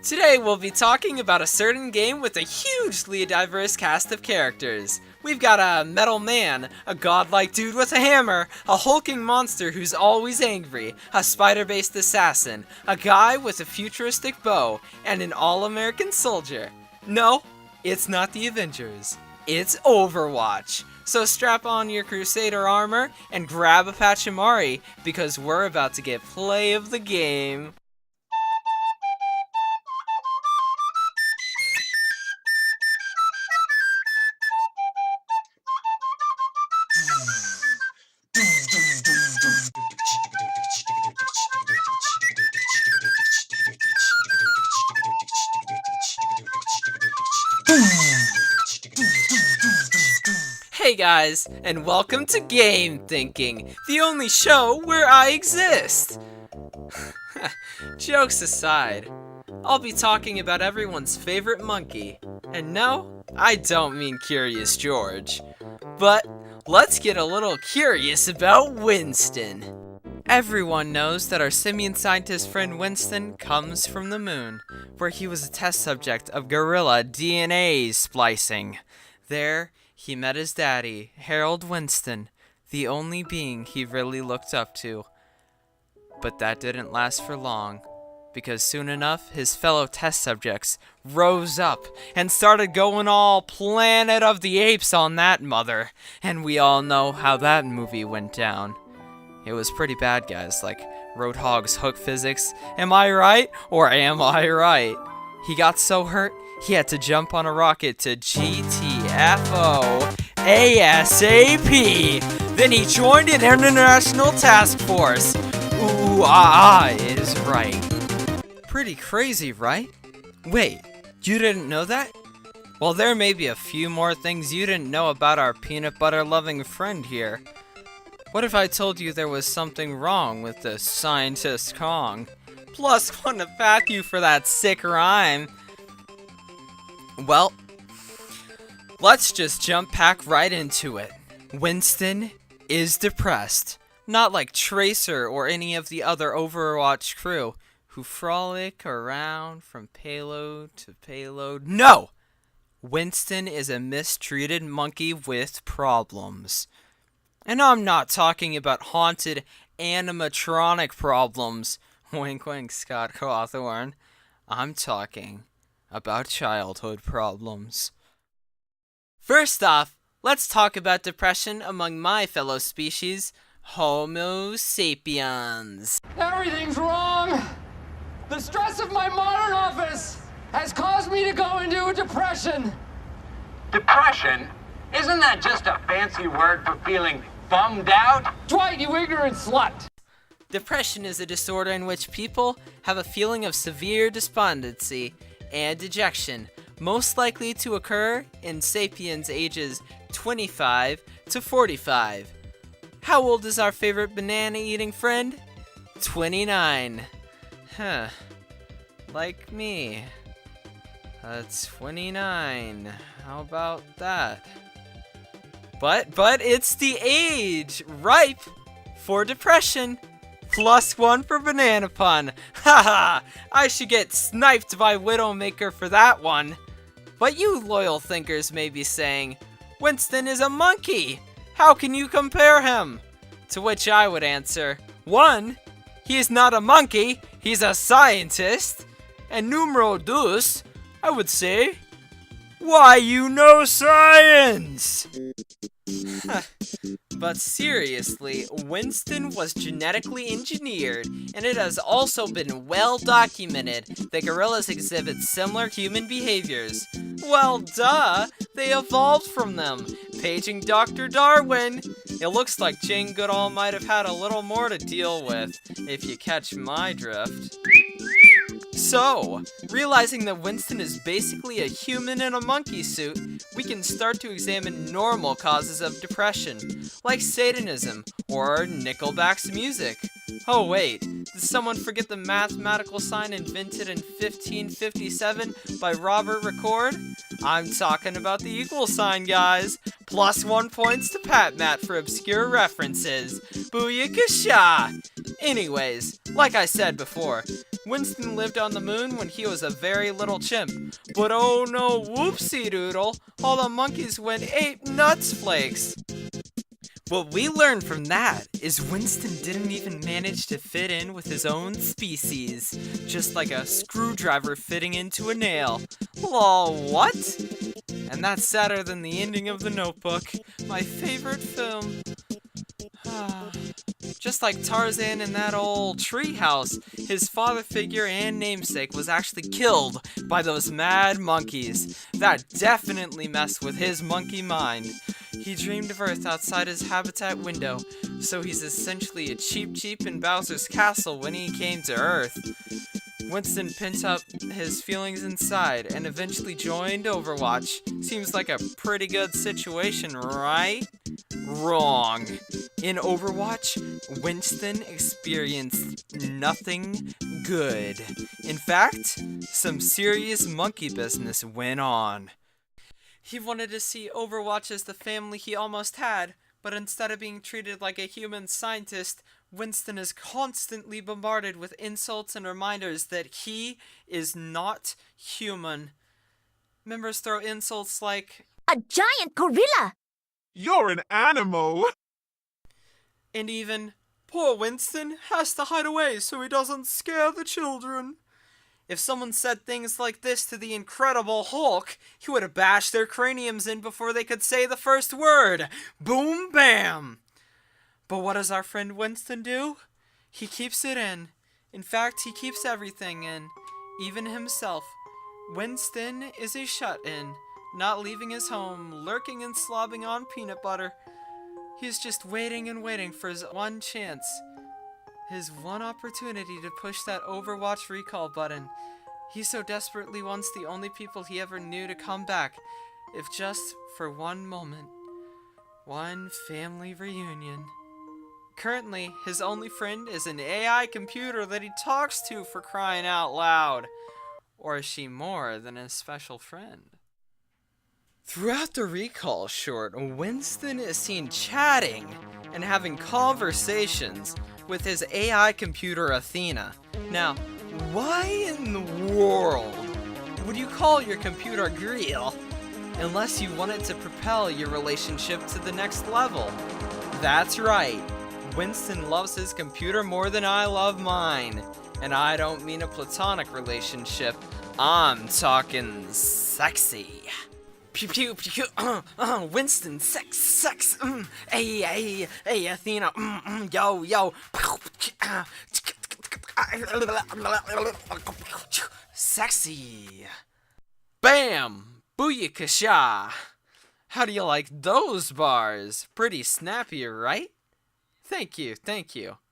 Today we'll be talking about a certain game with a hugely diverse cast of characters. We've got a metal man, a godlike dude with a hammer, a hulking monster who's always angry, a spider-based assassin, a guy with a futuristic bow, and an all-American soldier. No, it's not the Avengers. It's Overwatch. So strap on your Crusader armor and grab a Pachimari because we're about to get play of the game. Hey guys, and welcome to Game Thinking, the only show where I exist. Jokes aside, I'll be talking about everyone's favorite monkey. And no, I don't mean Curious George. But let's get a little curious about Winston. Everyone knows that our simian scientist friend Winston comes from the moon, where he was a test subject of gorilla DNA splicing. There, he met his daddy, Harold Winston, the only being he really looked up to. But that didn't last for long, because soon enough his fellow test subjects rose up and started going all Planet of the Apes on that mother, and we all know how that movie went down. It was pretty bad, guys, like Roadhog's hook physics. Am I right, or am I right? He got so hurt, he had to jump on a rocket to GTFO ASAP. Then he joined an international task force. Ooh, is right. Pretty crazy, right? Wait, you didn't know that? Well, there may be a few more things you didn't know about our peanut butter loving friend here. What if I told you there was something wrong with the scientist Kong? Plus one to PATTHEW for that sick rhyme. Well, let's just jump back right into it. Winston is depressed. Not like Tracer or any of the other Overwatch crew who frolic around from payload to payload. No! Winston is a mistreated monkey with problems. And I'm not talking about haunted animatronic problems. Wink wink, Scott Cawthorn. I'm talking about childhood problems. First off, let's talk about depression among my fellow species, Homo sapiens. Everything's wrong! The stress of my modern office has caused me to go into a depression. Depression? Isn't that just a fancy word for feeling bummed out? Dwight, you ignorant slut! Depression is a disorder in which people have a feeling of severe despondency and dejection, most likely to occur in sapiens ages 25 to 45. How old is our favorite banana-eating friend? 29. Huh. Like me. 29. How about that? But it's the age ripe for depression. +1 for banana pun. Haha, I should get sniped by Widowmaker for that one. But you loyal thinkers may be saying, Winston is a monkey. How can you compare him? To which I would answer, 1, he is not a monkey, he's a scientist. And numero dos, I would say, why you know science? But seriously, Winston was genetically engineered, and it has also been well documented that gorillas exhibit similar human behaviors. Well, duh, they evolved from them. Paging Dr. Darwin. It looks like Jane Goodall might have had a little more to deal with, if you catch my drift. So, realizing that Winston is basically a human in a monkey suit, we can start to examine normal causes of depression, like Satanism or Nickelback's music. Oh wait, did someone forget the mathematical sign invented in 1557 by Robert Record? I'm talking about the equal sign, guys. +1 points to PatMat for obscure references. Booyah! Anyways, like I said before, Winston lived on the moon when he was a very little chimp. But oh no, whoopsie doodle, all the monkeys went ape nuts flakes. What we learned from that is Winston didn't even manage to fit in with his own species, just like a screwdriver fitting into a nail. Lol, what? And that's sadder than the ending of The Notebook, my favorite film. Just like Tarzan in that old treehouse, his father figure and namesake was actually killed by those mad monkeys. That definitely messed with his monkey mind. He dreamed of Earth outside his habitat window, so he's essentially a cheap in Bowser's castle when he came to Earth. Winston pent up his feelings inside and eventually joined Overwatch. Seems like a pretty good situation, right? Wrong. In Overwatch, Winston experienced nothing good. In fact, some serious monkey business went on. He wanted to see Overwatch as the family he almost had, but instead of being treated like a human scientist, Winston is constantly bombarded with insults and reminders that he is not human. Members throw insults like, "A giant gorilla!" "You're an animal!" and even, "Poor Winston has to hide away so he doesn't scare the children." If someone said things like this to the Incredible Hulk, he would have bashed their craniums in before they could say the first word. Boom, bam! But what does our friend Winston do? He keeps it in. In fact, he keeps everything in, even himself. Winston is a shut-in, not leaving his home, lurking and slobbing on peanut butter. He's just waiting and waiting for his one chance. His one opportunity to push that Overwatch recall button. He so desperately wants the only people he ever knew to come back, if just for one moment. One family reunion. Currently, his only friend is an AI computer that he talks to, for crying out loud. Or is she more than a special friend? Throughout the recall short, Winston is seen chatting and having conversations with his AI computer Athena. Now, why in the world would you call your computer Griel unless you wanted to propel your relationship to the next level? That's right, Winston loves his computer more than I love mine. And I don't mean a platonic relationship, I'm talking sexy. Pew pew pew, Winston, sex, hey, Athena, yo, sexy. Bam, booyah. How do you like those bars? Pretty snappy, right? Thank you.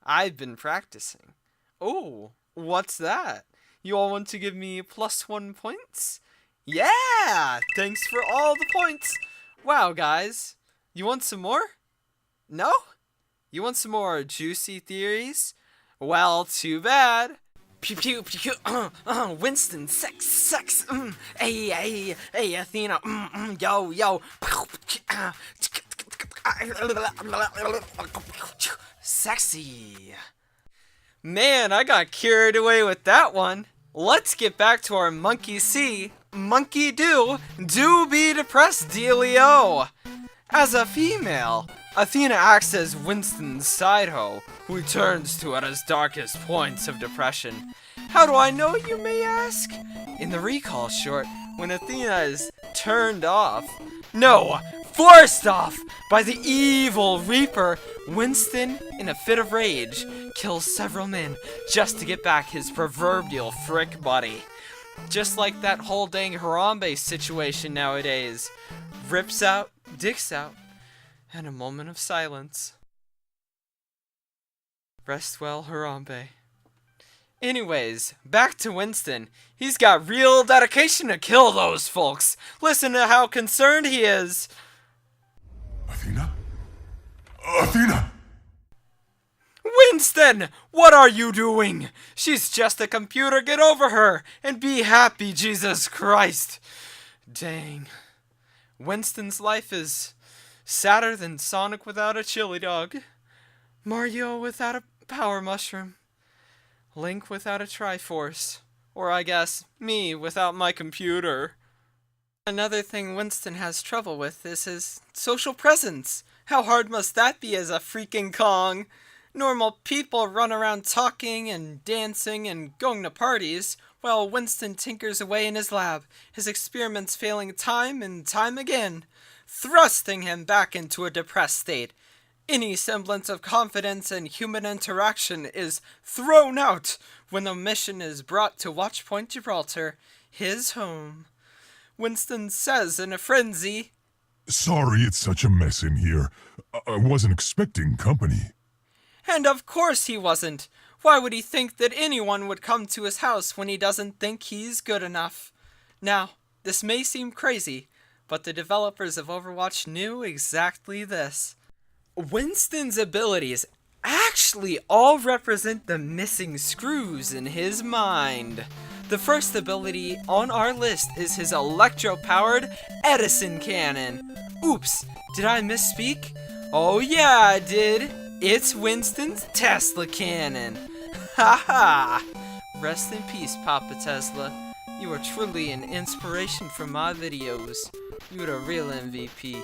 I've been practicing. Oh, what's that? You all want to give me +1 points? Yeah! Thanks for all the points! Wow, guys. You want some more? No? You want some more juicy theories? Well, too bad. Pew pew pew, Winston, sex, hey, Athena, yo, sexy. Man, I got carried away with that one. Let's get back to our monkey see, monkey do be depressed dealio. As a female, Athena acts as Winston's side hoe, who he turns to at his darkest points of depression. How do I know, you may ask? In the recall short, when Athena is turned off, no, forced off by the evil Reaper, Winston, in a fit of rage, kills several men just to get back his proverbial frick buddy. Just like that whole dang Harambe situation nowadays. Rips out, dicks out, and a moment of silence. Rest well, Harambe. Anyways, back to Winston. He's got real dedication to kill those folks. Listen to how concerned he is. Athena! Winston! What are you doing? She's just a computer. Get over her and be happy, Jesus Christ. Dang. Winston's life is sadder than Sonic without a chili dog. Mario without a power mushroom. Link without a Triforce. Or I guess, me without my computer. Another thing Winston has trouble with is his social presence. How hard must that be as a freaking Kong? Normal people run around talking and dancing and going to parties, while Winston tinkers away in his lab, his experiments failing time and time again, thrusting him back into a depressed state. Any semblance of confidence and human interaction is thrown out when the mission is brought to Watchpoint Gibraltar, his home. Winston says in a frenzy, Sorry it's such a mess in here. I wasn't expecting company. And of course he wasn't. Why would he think that anyone would come to his house when he doesn't think he's good enough? Now, this may seem crazy, but the developers of Overwatch knew exactly this. Winston's abilities actually all represent the missing screws in his mind. The first ability on our list is his electro-powered Edison cannon. Oops, did I misspeak? Oh yeah, I did. It's Winston's Tesla cannon. Haha! Rest in peace, Papa Tesla. You are truly an inspiration for my videos. You're the real MVP.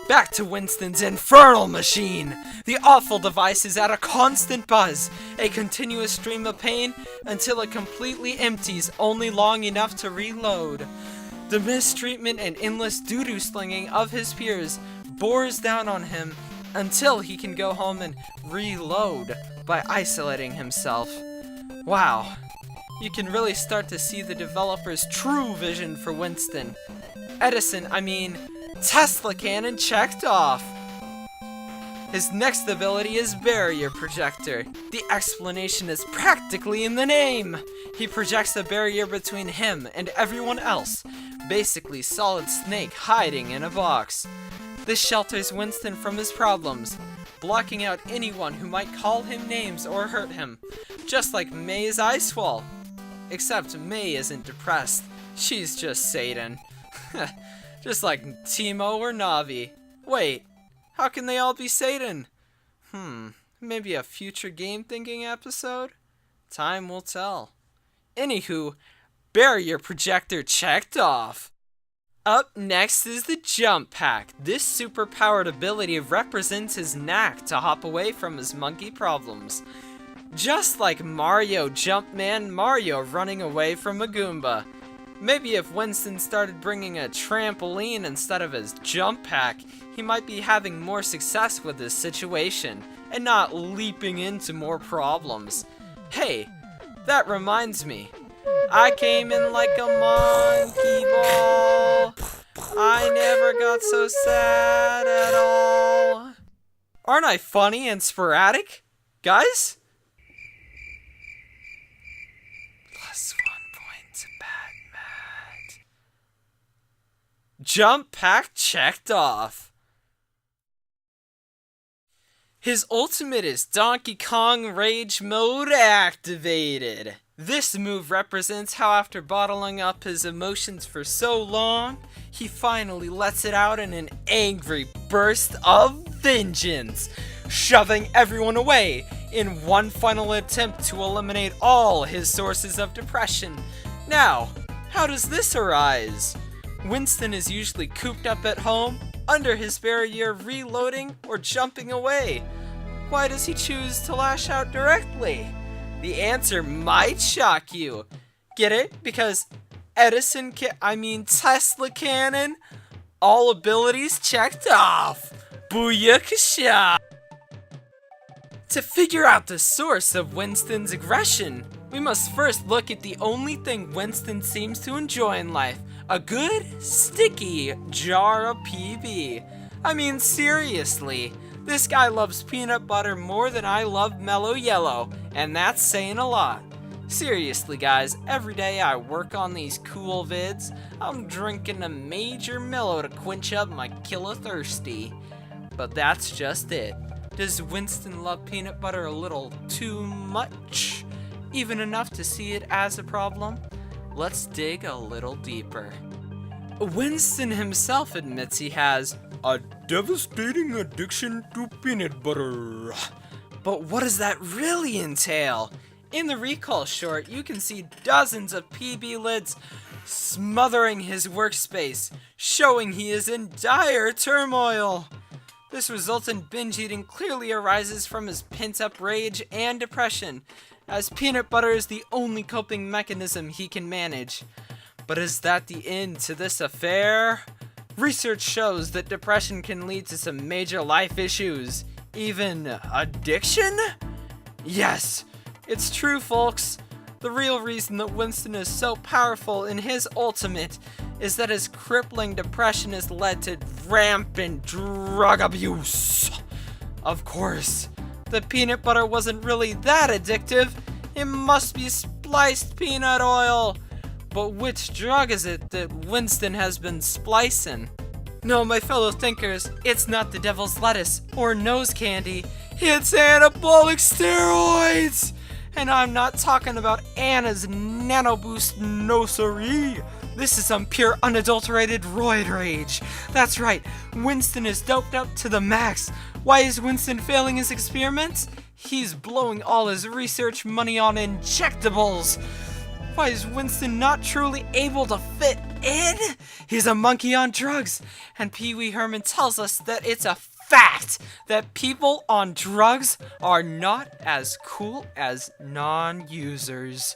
Back to Winston's infernal machine! The awful device is at a constant buzz, a continuous stream of pain until it completely empties only long enough to reload. The mistreatment and endless doo-doo slinging of his peers bores down on him until he can go home and reload by isolating himself. Wow, you can really start to see the developer's true vision for Winston. Tesla cannon checked off. His next ability is Barrier Projector. The explanation is practically in the name. He projects a barrier between him and everyone else, basically Solid Snake hiding in a box. This shelters Winston from his problems, blocking out anyone who might call him names or hurt him, just like May's Ice Wall. Except May isn't depressed, she's just Satan. Just like Teemo or Navi. Wait, how can they all be Satan? Maybe a future game thinking episode? Time will tell. Anywho, Barrier Projector checked off. Up next is the Jump Pack. This super-powered ability represents his knack to hop away from his monkey problems. Just like Mario Jumpman Mario running away from a Goomba. Maybe if Winston started bringing a trampoline instead of his jump pack, he might be having more success with his situation, and not leaping into more problems. Hey, that reminds me. I came in like a monkey ball. I never got so sad at all. Aren't I funny and sporadic? Guys? +1 point to Bad Matt. Jump pack checked off. His ultimate is Donkey Kong Rage Mode activated. This move represents how after bottling up his emotions for so long, he finally lets it out in an angry burst of vengeance, shoving everyone away in one final attempt to eliminate all his sources of depression. Now, how does this arise? Winston is usually cooped up at home, under his barrier reloading or jumping away. Why does he choose to lash out directly? The answer might shock you. Get it? Because Tesla cannon, all abilities checked off. BOOYAH! To figure out the source of Winston's aggression, we must first look at the only thing Winston seems to enjoy in life. A good, sticky jar of PB. Seriously. This guy loves peanut butter more than I love Mellow Yellow, and that's saying a lot. Seriously guys, every day I work on these cool vids, I'm drinking a major Mellow to quench up my killer thirsty. But that's just it. Does Winston love peanut butter a little too much? Even enough to see it as a problem? Let's dig a little deeper. Winston himself admits he has a devastating addiction to peanut butter. But what does that really entail? In the recall short, you can see dozens of PB lids smothering his workspace, showing he is in dire turmoil. This resultant binge eating clearly arises from his pent-up rage and depression, as peanut butter is the only coping mechanism he can manage. But is that the end to this affair? Research shows that depression can lead to some major life issues, even addiction? Yes, it's true, folks. The real reason that Winston is so powerful in his ultimate is that his crippling depression has led to rampant drug abuse. Of course, the peanut butter wasn't really that addictive. It must be spliced peanut oil. But which drug is it that Winston has been splicing? No, my fellow thinkers, it's not the devil's lettuce or nose candy. It's anabolic steroids! And I'm not talking about Anna's Nano Boost Noserie. This is some pure unadulterated roid rage. That's right, Winston is doped up to the max. Why is Winston failing his experiments? He's blowing all his research money on injectables. Why is Winston not truly able to fit in? He's a monkey on drugs. And Pee Wee Herman tells us that it's a fact that people on drugs are not as cool as non-users.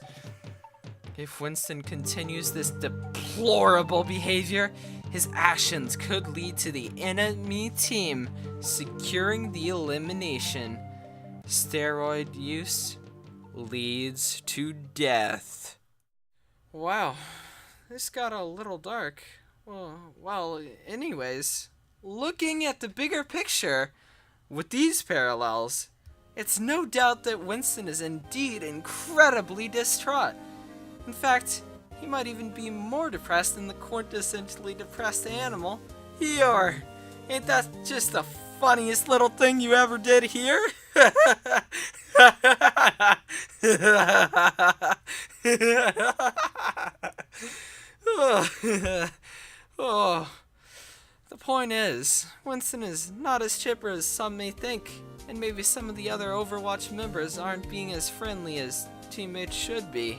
If Winston continues this deplorable behavior, his actions could lead to the enemy team securing the elimination. Steroid use leads to death. Wow, this got a little dark. Well, anyways, looking at the bigger picture with these parallels, it's no doubt that Winston is indeed incredibly distraught. In fact, he might even be more depressed than the quintessentially depressed animal, Eeyore. Ain't that just the funniest little thing you ever did here? Oh, the point is, Winston is not as chipper as some may think, and maybe some of the other Overwatch members aren't being as friendly as teammates should be.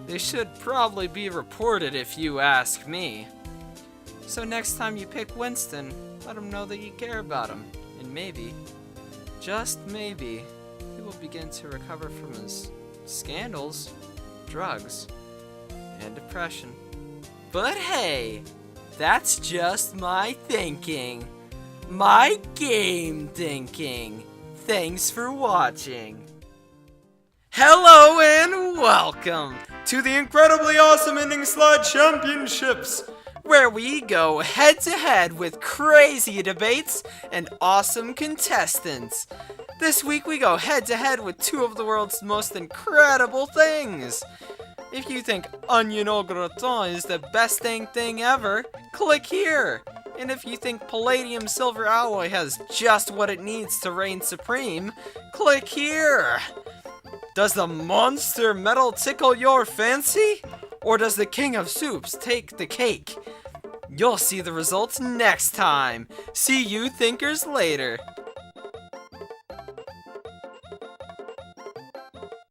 They should probably be reported if you ask me. So next time you pick Winston, let him know that you care about him, and maybe, just maybe, he will begin to recover from his scandals, drugs, and depression. But hey, that's just my thinking. My game thinking. Thanks for watching. Hello and welcome to the incredibly awesome Ending Slide Championships, where we go head to head with crazy debates and awesome contestants. This week we go head to head with two of the world's most incredible things. If you think onion au gratin is the best dang thing ever, click here. And if you think palladium silver alloy has just what it needs to reign supreme, click here. Does the monster metal tickle your fancy? Or does the king of soups take the cake? You'll see the results next time. See you thinkers later.